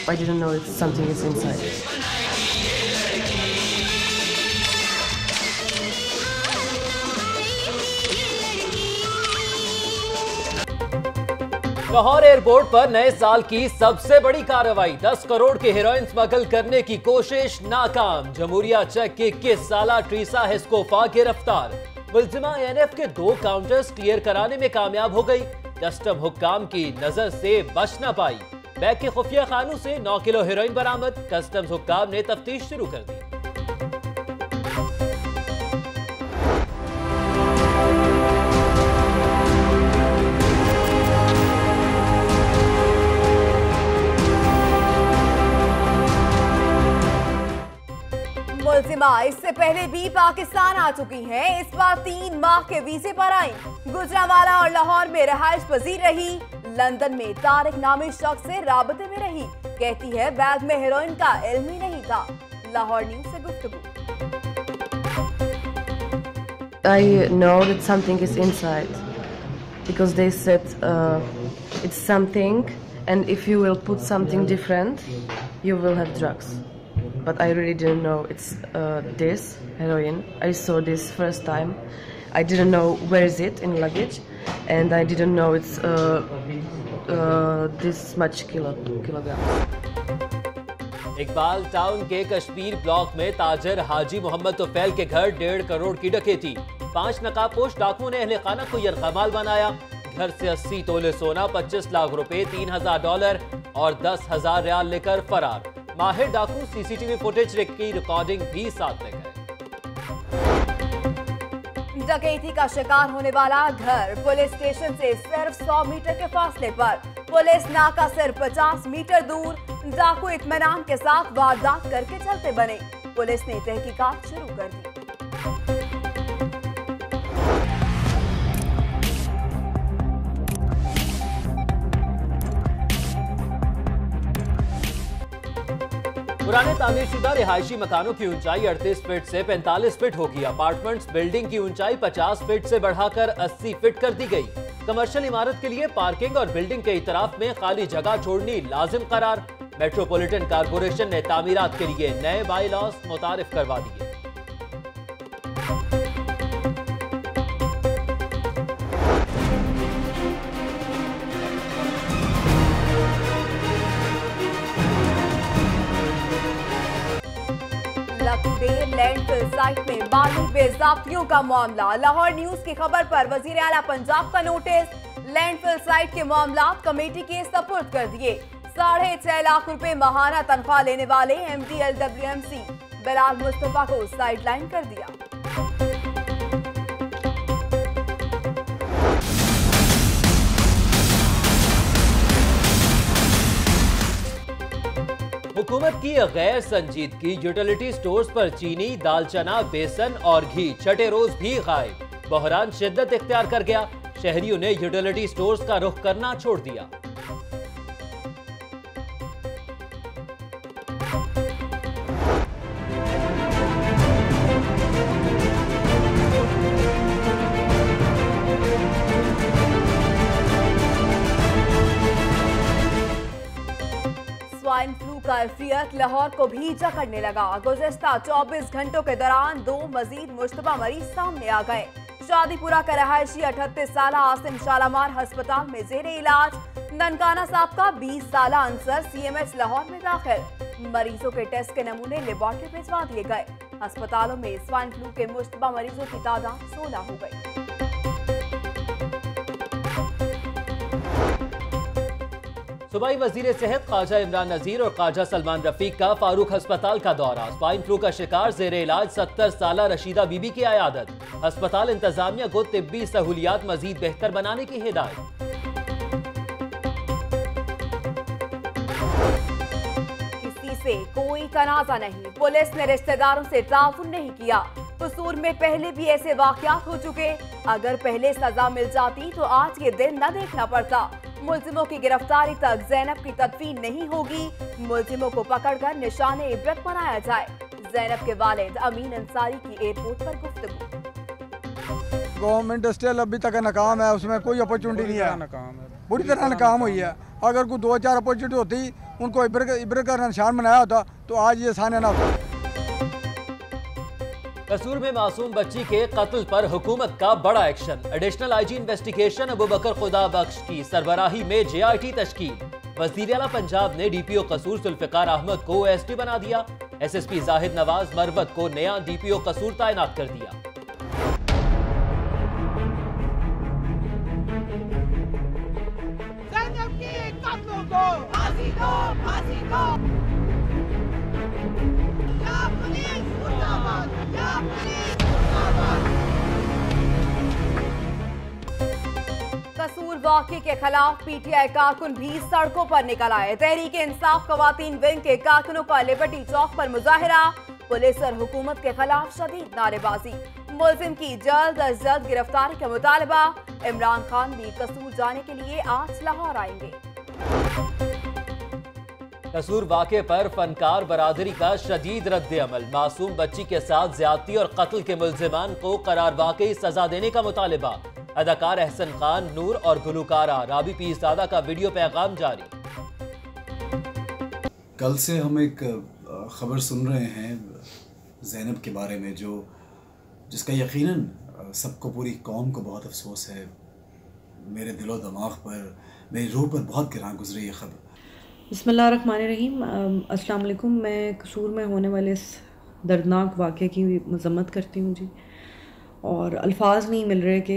I didn't know it's something is inside. Lahore airport पर नए साल की सबसे बड़ी कार्रवाई, 10 करोड़ के हेरोइन स्मगल करने की कोशिश नाकाम। जमूरिया चेक की 21 साला ट्रीसा हेस्कोफा गिरफ्तार। मुल्जिमा INF के 2 काउंटर्स क्लियर कराने में कामयाब हो गई। कस्टम हुक्काम की नजर से बच न पाई। बैग के खुफिया खानों से 9 किलो हेरोइन बरामद। कस्टम्स हुक्काम ने तफ्तीश शुरू कर दी। मुल्जिमा इससे पहले भी पाकिस्तान आ चुकी हैं। इस बार 3 माह के वीजे पर आई। गुजरांवाला और लाहौर में रहायश पजीर रही। लंदन में तारिक नामी शख्स से राबते में रही। कहती है बैग में हेरोइन का इल्म ही नहीं था। लाहौर न्यूज से गुफ्तगू। I know that something is inside because they said it's something, and if you will put something different, you will have drugs. But I really didn't know it's this heroin. I saw this first time. I didn't know where is it in luggage, and I didn't know it's this much kilograms. Iqbal town के Kashmir block में ताजर हाजी मोहम्मद तोफैल के घर 1.5 करोड़ की डकैती। 5 नकाबपोश डाकुओं ने अहले खाना को यरगमाल बनाया। घर से 80 तोले सोना, 25 लाख रुपए, $3,000 और 10,000 रियाल लेकर फरार। माहिर डाकू CCTV फुटेज की रिकॉर्डिंग भी साथ ले गए। डकैती का शिकार होने वाला घर पुलिस स्टेशन से सिर्फ 100 मीटर के फासले पर। पुलिस नाका सिर्फ 50 मीटर दूर। डाकू इत्मीनान के साथ वारदात करके चलते बने। पुलिस ने तहकीकात शुरू कर दी। पुराने तामीरशुदा रिहायशी मकानों की ऊंचाई 38 फीट से 45 फीट होगी। अपार्टमेंट्स बिल्डिंग की ऊंचाई 50 फीट से बढ़ाकर 80 फीट कर दी गई। कमर्शियल इमारत के लिए पार्किंग और बिल्डिंग के इतराफ में खाली जगह छोड़नी लाजिम करार। मेट्रोपॉलिटन कारपोरेशन ने तामीरात के लिए नए बाई लॉज मुतारिफ करवा दिए। लैंडफिल साइट में बालू बेज़ाब्तियों का मामला। लाहौर न्यूज की खबर पर वजीर आला पंजाब का नोटिस। लैंडफिल साइट के मामलात कमेटी के सपुर्द कर दिए। 6.5 लाख रुपए माहाना तनख्वाह लेने वाले MD LWMC बिलाल मुस्तफा को साइडलाइन कर दिया। हुकूमत की गैर संजीदगी, यूटिलिटी स्टोर्स पर चीनी, दालचना, बेसन और घी छठे रोज भी गायब। बहरान शिद्दत इख्तियार कर गया। शहरियों ने यूटिलिटी स्टोर्स का रुख करना छोड़ दिया। स्वाइन फ्लू का कैफियत लाहौर को भी जकड़ने लगा। गुज़िश्ता 24 घंटों के दौरान 2 मजीद मुश्तबा मरीज सामने आ गए। शादीपुरा का रहायशी 38 साला आसिम शालामार अस्पताल में जेरे इलाज। ननकाना साहब का 20 साला अंसर CMH लाहौर में दाखिल। मरीजों के टेस्ट के नमूने लेबॉर्ट्री भिजवा दिए गए। अस्पतालों में स्वाइन फ्लू के मुश्तबा मरीजों की तादाद 16 हो गई। सूबाई वजीर सेहत ख्वाजा इमरान नजीर और ख्वाजा सलमान रफीक का फारूक अस्पताल का दौरा। स्वाइन फ्लू का शिकार जेरे इलाज 70 साला रशीदा बीबी की आयादत। अस्पताल इंतजामिया को तिब्बी सहूलियात मजीद बेहतर बनाने की हिदायत। किसी से कोई तनाजा नहीं। पुलिस ने रिश्तेदारों से ताउन नहीं किया। कसूर में पहले भी ऐसे वाकयात हो चुके। अगर पहले सजा मिल जाती तो आज ये दिन न देखना पड़ता। मुल्जिमों की गिरफ्तारी तक ज़ैनब की तदफीन नहीं होगी। मुल्जिमों को पकड़कर निशाने इबरत बनाया जाए। ज़ैनब के वालिद अमीन अंसारी की एयरपोर्ट पर गुफ्तगू। गवर्नमेंट इंडस्ट्रियल अभी तक नाकाम है, उसमें कोई अपॉर्चुनिटी नहीं है, बुरी तरह नाकाम हुई है। अगर कोई 2-4 अपोजिट होती, उनको इब्रत का निशान बनाया होता तो आज ये सामने ना होता। कसूर में मासूम बच्ची के कत्ल पर हुकूमत का बड़ा action. Additional IG investigation Abu Bakar Khuda Bakhsh की सरबराही में JIT तश्कील। वज़ीर आला पंजाब ने DPO कसूर जुल्फ़िकार अहमद को OSD बना दिया। SSP जाहिद नवाज मरवत को नया DPO कसूर तैनात कर दिया। कसूर वाक़े के खिलाफ PTI कारकुन भी सड़कों पर निकल आए। तहरीक इंसाफ ख़वातीन विंग के कारकुनों का लिबर्टी चौक पर मुजाहिरा। पुलिस और हुकूमत के खिलाफ शदीद नारेबाजी। मुलजिम की जल्द अज जल्द गिरफ्तारी का मुतालबा। इमरान खान भी कसूर जाने के लिए आज लाहौर आएंगे। कसूर वाक़े पर फनकार बरादरी का शदीद रद्द-ए-अमल। मासूम बच्ची के साथ ज्यादती और कत्ल के मुल्जिमान को करार वाकई सजा देने का मुतालबा। अदाकार एहसन खान, नूर और गुलकारा राबी पीरज़ादा का वीडियो पैगाम जारी। कल से हम एक खबर सुन रहे हैं ज़ैनब के बारे में, जिसका यकीनन सबको, पूरी कौम को बहुत अफसोस है। मेरे दिलो दिमाग पर, मेरी रूह पर बहुत गिरां गुजरी ये खबर। बिस्मिल्लाहिर्रहमानिर्रहीम। अस्सलाम वालेकुम। मैं कसूर में होने वाले इस दर्दनाक वाक़े की मज़म्मत करती हूँ जी, और अल्फाज नहीं मिल रहे कि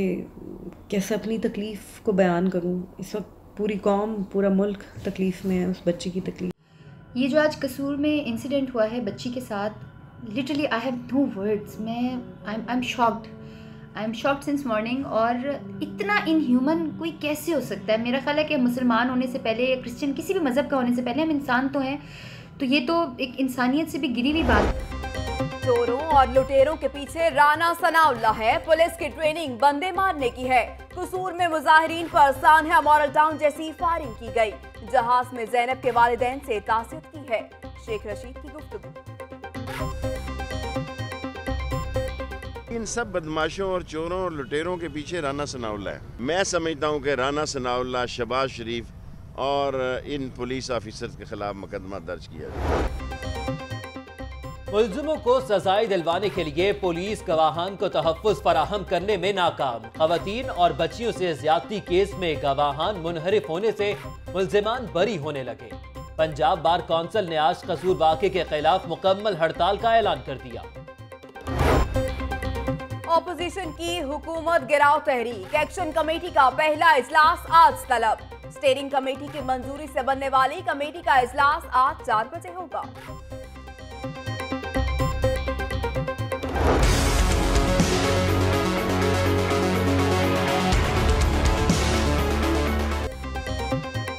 कैसे अपनी तकलीफ़ को बयान करूँ। इस वक्त पूरी कौम, पूरा मुल्क तकलीफ़ में है उस बच्ची की तकलीफ़। ये जो आज कसूर में इंसिडेंट हुआ है बच्ची के साथ, literally I have no words. I am shocked since morning. और इतना इनह्यूमन कोई कैसे हो सकता है? मेरा ख्याल है कि मुसलमान होने से पहले या क्रिश्चियन किसी भी मज़हब का होने से पहले हम इंसान तो हैं, तो ये तो एक इंसानियत से भी गिरी हुई बात। चोरों और लुटेरों के पीछे राना सनाउल्लाह है। पुलिस की ट्रेनिंग बंदे मारने की है। कसूर में मुजाहिरीन पर सान्हा मॉडल टाउन जैसी फायरिंग की गई। जहाज में ज़ैनब के वालिदैन से तासियत की है। शेख रशीद की गुफ्तगू। इन सब बदमाशों और चोरों और लुटेरों के पीछे राना सनाउल्लाह है। मैं समझता हूँ कि राना सनाउल्लाह, शहबाज शरीफ और इन पुलिस ऑफिसर्स के खिलाफ मुकदमा दर्ज किया जाए। मुल्जिमों को सजाएं दिलवाने के लिए पुलिस गवाहान को तहफ़्फ़ुज़ फराहम करने में नाकाम। खवातीन और बच्चियों से ज्यादती केस में गवाहान मुनहरिफ होने से मुल्जिमान बरी होने लगे। पंजाब बार कौंसिल ने आज कसूर वाक़े के खिलाफ मुकम्मल हड़ताल का ऐलान कर दिया। ऑपोजिशन की हुकूमत गिराव तहरीक। एक्शन कमेटी का पहला इजलास आज तलब। स्टीयरिंग कमेटी की मंजूरी से बनने वाली कमेटी का इजलास आज 4 बजे होगा।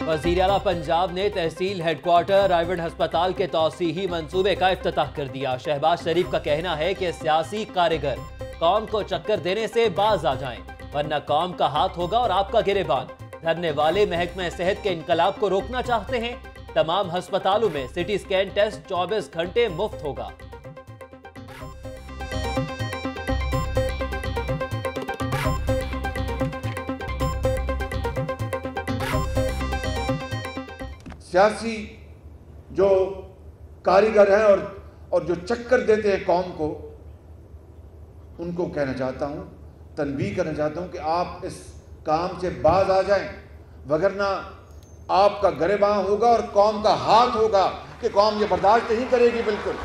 वज़ीर आला पंजाब ने तहसील हेडक्वार्टर रायवंड हस्पताल के तौसीही मंसूबे का इफ्तिताह कर दिया। शहबाज शरीफ का कहना है कि सियासी कारीगर कौम को चक्कर देने से बाज आ जाएं, वरना कौम का हाथ होगा और आपका गिरेबान। धरने वाले महकमा सेहत के इनकलाब को रोकना चाहते हैं। तमाम अस्पतालों में सिटी स्कैन टेस्ट 24 घंटे मुफ्त होगा। सियासी जो कारीगर हैं और जो चक्कर देते हैं कौम को, उनको कहना चाहता हूं, तनबीह करना चाहता हूं कि आप इस काम से बाज आ जाएं, वगरना आपका गिरेबान होगा और कौम का हाथ होगा कि कौम ये बर्दाश्त नहीं करेगी। बिल्कुल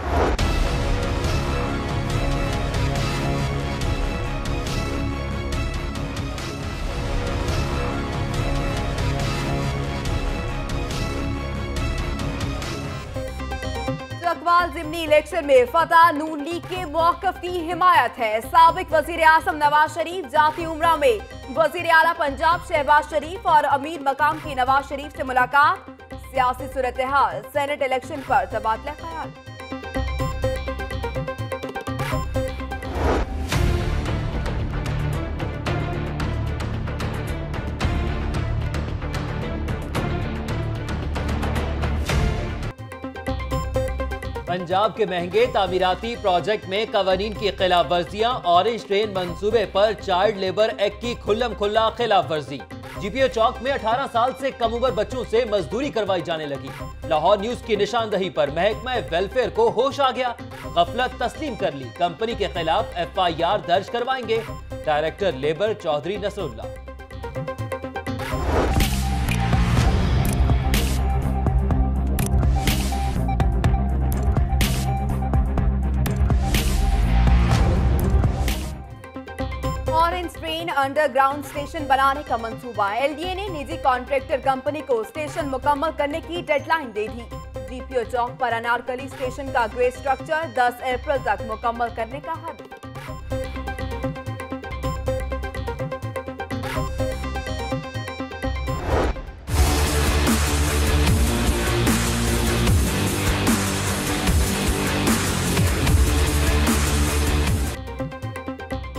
चकवाल ज़िमनी इलेक्शन में फतह नून लीग के मौक़िफ़ की हिमायत है। साबिक वज़ीर आज़म नवाज शरीफ जाती उम्रा में वज़ीर आला पंजाब शहबाज शरीफ और अमीर मकाम की नवाज शरीफ से मुलाकात। सियासी सूरत-ए-हाल, सेनेट इलेक्शन पर तबादला ख्याल। पंजाब के महंगे तामीराती प्रोजेक्ट में कवानीन की खिलाफ वर्जियां। ऑरेंज ट्रेन मंसूबे पर चाइल्ड लेबर एक्ट की खुल्लम खुल्ला खिलाफ वर्जी। जीपीओ चौक में 18 साल से कम उम्र बच्चों से मजदूरी करवाई जाने लगी। लाहौर न्यूज की निशानदही पर महकमा वेलफेयर को होश आ गया, गफलत तस्लीम कर ली, कंपनी के खिलाफ FIR दर्ज करवाएंगे। Director labour Chaudhry Nasrullah. Orange train underground station बनाने का मंसूबा। LDA ने निजी कॉन्ट्रैक्टर कंपनी को स्टेशन मुकम्मल करने की डेडलाइन दे दी। जीपीओ चौक पर अनारकली स्टेशन का ग्रे स्ट्रक्चर 10 अप्रैल तक मुकम्मल करने का हद।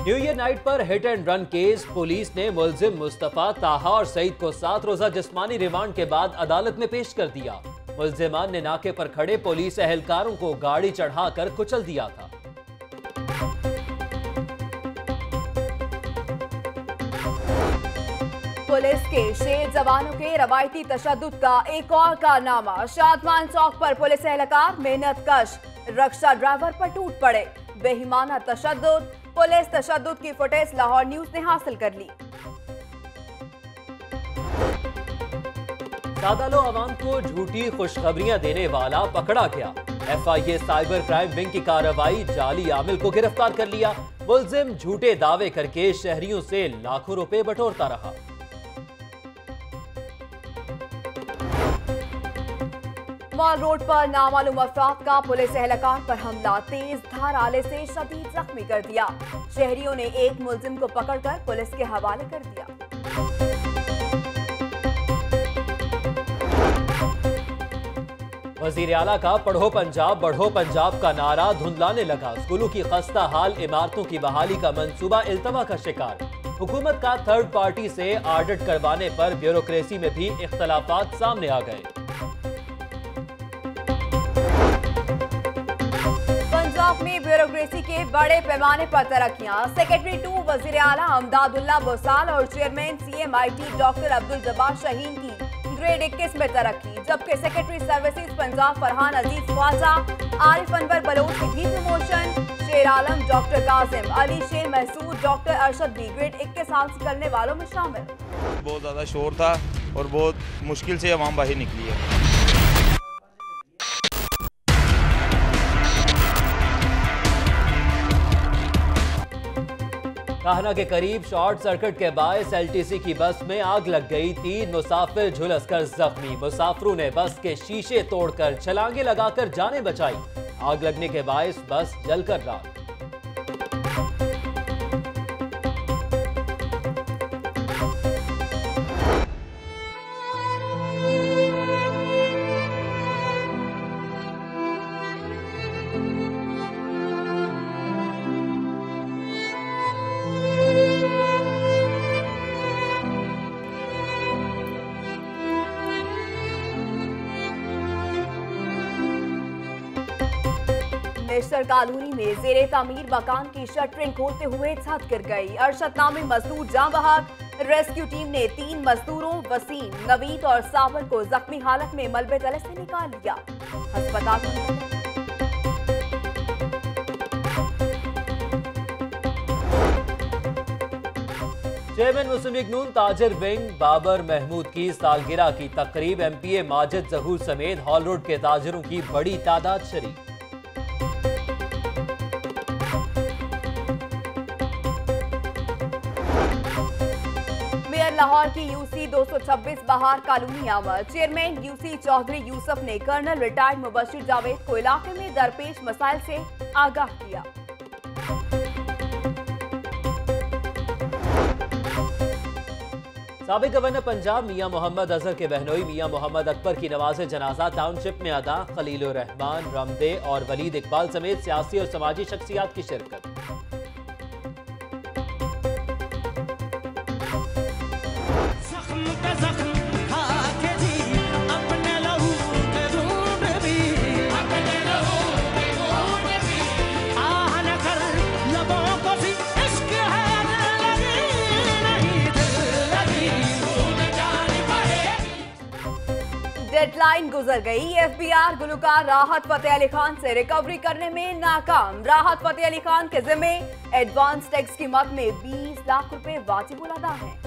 न्यू ईयर नाइट पर hit and run case. Police ने मुलजिम मुस्तफा, ताहा और सईद को 7 रोजा जिस्मानी रिमांड के बाद अदालत में पेश कर दिया। मुलजिमान ने नाके पर खड़े पुलिस एहलकारों को गाड़ी चढ़ाकर कुचल दिया था। पुलिस के शेर जवानों के रवायती तशद्दुद का एक और कारनामा। शादमान चौक पर पुलिस एहलकार मेहनत कश रक्षा ड्राइवर पर टूट पड़े। बेईमाना तशद्दुद, पुलिस तशद्दुद की फुटेज लाहौर न्यूज ने हासिल कर ली। सादा लो अवाम को झूठी खुशखबरियां देने वाला पकड़ा गया। FIA साइबर क्राइम विंग की कार्रवाई, जाली आमिल को गिरफ्तार कर लिया। मुलजिम झूठे दावे करके शहरियों से लाखों रुपए बटोरता रहा। मॉल रोड पर नामालूम अफराद का पुलिस एहलकार पर हमला, तेज धार आले से शदीद जख्मी कर दिया। शहरियों ने एक मुलजिम को पकड़कर पुलिस के हवाले कर दिया। वजीर आला का पढ़ो पंजाब बढ़ो पंजाब का नारा धुंधलाने लगा। स्कूलों की खस्ता हाल इमारतों की बहाली का मंसूबा इल्तवा का शिकार। हुकूमत का थर्ड पार्टी से ऑडिट करवाने पर ब्यूरोक्रेसी में भी इख्तलाफात सामने आ गए। पंजाब में ब्यूरोक्रेसी के बड़े पैमाने पर तरक्कियां। सेक्रेटरी 2 वजीर आला अमदादुल्ला बोसाल और chairman CMIT doctor Abdul Jabbar Shaheen की ग्रेड 21 में तरक्की, जबकि सेक्रेटरी सर्विसेज पंजाब फरहान अजीज ख्वाजा, आरिफ अनवर बलोच की भी प्रमोशन। शेर आलम, डॉक्टर काजिम, अली शेर महसूद, डॉक्टर अरशद भी ग्रेड 21 हासिल करने वालों में शामिल। बहुत ज़्यादा शोर था और बहुत मुश्किल से आवाम बाहर निकली है। काहना के करीब शॉर्ट सर्किट के बायस LTC की बस में आग लग गई। 3 मुसाफिर झुलसकर जख्मी। मुसाफिरों ने बस के शीशे तोड़कर छलांगे लगाकर जानें बचाई। आग लगने के बायस बस जलकर राख। नेशनल कॉलोनी में जेरे तामीर मकान की शटरिंग खोलते हुए छत गिर गई। अरशद नामी मजदूर जाँ बहक। रेस्क्यू टीम ने 3 मजदूरों वसीम, नवीद और साबर को जख्मी हालत में मलबे तले से निकाल लिया। अस्पताल चेयरमैन मुस्लिम लीग नून ताजिर विंग बाबर महमूद की सालगिरह की तकरीब। MPA माजिद जहूर समेत हॉल रोड के ताजिरों की बड़ी तादाद शरीक। लाहौर की UC 226 बहार कॉलोनी आमद। चेयरमैन UC चौधरी यूसुफ ने कर्नल रिटायर्ड मुबशिर जावेद को इलाके में दरपेश मसाइल से आगाह किया। साबिक गवर्नर पंजाब मियां मोहम्मद अजहर के बहनोई मियां मोहम्मद अकबर की नमाज जनाजा टाउनशिप में अदा। खलीलुर रहमान, रमदे और वलीद इकबाल समेत सियासी और समाजी शख्सियात की शिरकत। डेडलाइन गुजर गई। एफबीआर गुलकार राहत फतेह अली खान से रिकवरी करने में नाकाम। राहत फतेह अली खान के जिम्मे एडवांस टैक्स की मद में 20 लाख रुपए वाजिबुल अदा हैं।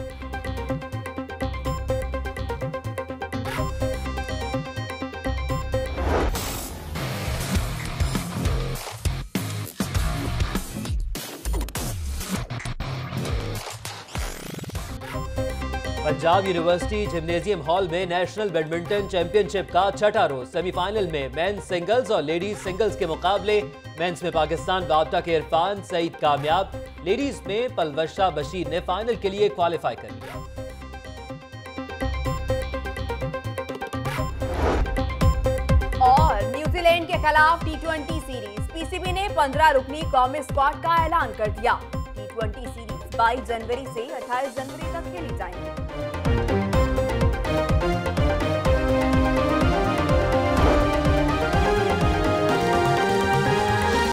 पंजाब यूनिवर्सिटी जिम्नेजियम हॉल में नेशनल बैडमिंटन चैंपियनशिप का छठा रोज सेमीफाइनल में मेंस सिंगल्स और लेडीज सिंगल्स के मुकाबले मेंस में पाकिस्तान बावटा के इरफान सईद कामयाब। लेडीज में पलवशा बशीर ने फाइनल के लिए क्वालिफाई कर लिया। और न्यूजीलैंड के खिलाफ T20 सीरीज पीसीबी ने 15 रुकनी कौमी स्क्वाड का ऐलान कर दिया। T20 सीरीज 22 जनवरी से 28 जनवरी तक खेली जाएंगी।